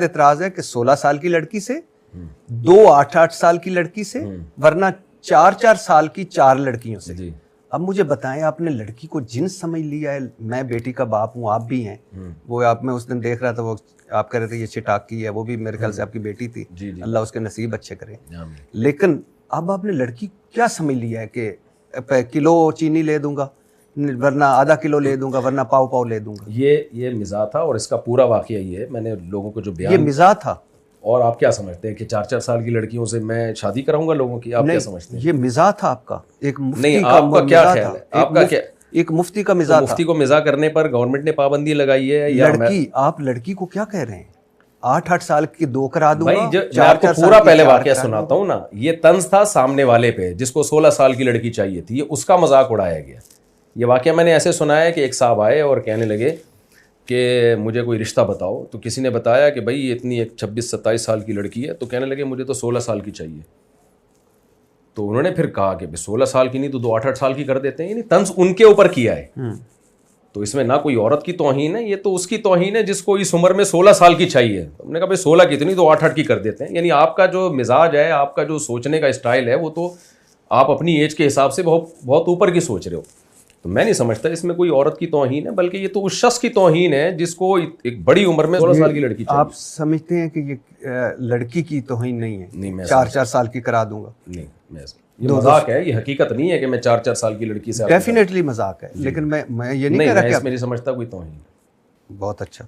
اعتراض ہے کہ 16 سال کی لڑکی سے 2 8 سال کی لڑکی سے ورنہ 4 سال کی 4 لڑکیوں سے. اب مجھے بتائیں آپ نے لڑکی کو جنس سمجھ لیا ہے. میں بیٹی کا باپ ہوں, آپ بھی ہیں. وہ آپ میں اس دن دیکھ رہا تھا, وہ آپ کہہ رہے تھے یہ چٹاک کی ہے, وہ بھی میرے خیال سے آپ کی بیٹی تھی. اللہ اس کے نصیب اچھے کرے. لیکن اب آپ نے لڑکی کیا سمجھ لیا ہے کہ کلو چینی لے دوں گا ورنہ آدھا کلو لے دوں گا ورنہ پاؤ لے دوں گا. یہ مزاح تھا اور اس کا پورا واقعہ یہ ہے. میں نے لوگوں کو جو بیان, یہ مزاح تھا. اور آپ کیا سمجھتے ہیں کہ 4 سال کی لڑکیوں سے میں شادی کراؤں گا لوگوں کی؟ آپ کیا سمجھتے ہیں؟ یہ مزاح تھا آپ کا. ایک مفتی نہیں, آپ کا کیا خیال ہے؟ آپ کا کیا, ایک مفتی کا مزاح تھا. مفتی کو مزاح کرنے پر گورنمنٹ نے پابندی لگائی ہے یا لڑکی, آپ لڑکی کو کیا کہہ رہے ہیں 8 سال کی 2 کرا دوں گا. بھائی میں آپ کو پورا پہلے واقعہ سناتا ہوں نا. یہ طنز تھا سامنے والے پہ جس کو 16 سال کی لڑکی چاہیے تھی, یہ اس کا مذاق اڑایا گیا. یہ واقعہ میں نے ایسے سنا ہے کہ ایک صاحب آئے اور کہنے لگے کہ مجھے کوئی رشتہ بتاؤ. تو کسی نے بتایا کہ بھائی یہ اتنی ایک 26-27 سال کی لڑکی ہے. تو کہنے لگے مجھے تو 16 سال کی چاہیے. تو انہوں نے پھر کہا کہ 16 سال کی نہیں تو 2 8 سال کی کر دیتے ہیں. یعنی طنز ان کے اوپر کیا ہے. تو اس میں نہ کوئی عورت کی توہین ہے, یہ تو اس کی توہین ہے جس کو اس عمر میں 16 سال کی چاہیے. ہم نے کہا بھائی 16 کی تو نہیں تو 8 کی کر دیتے ہیں. یعنی آپ کا جو مزاج ہے, آپ کا جو سوچنے کا اسٹائل ہے, وہ تو آپ اپنی ایج کے حساب سے بہت اوپر کی سوچ رہے ہو. تو میں نہیں سمجھتا اس میں کوئی عورت کی توہین ہے, بلکہ یہ تو اس شخص کی توہین ہے جس کو ایک بڑی عمر میں 16 سال کی لڑکی چاہیے. آپ سمجھتے ہیں کہ یہ لڑکی کی توہین نہیں ہے؟ نہیں, میں 4 سال کی کرا دوں گا. نہیں, یہ مذاق ہے, یہ حقیقت نہیں ہے کہ میں 4 سال کی لڑکی سے. ڈیفینیٹلی مذاق ہے, لیکن میں یہ نہیں کہہ رہا کہ اس میں نہیں سمجھتا کوئی توہین. بہت اچھا.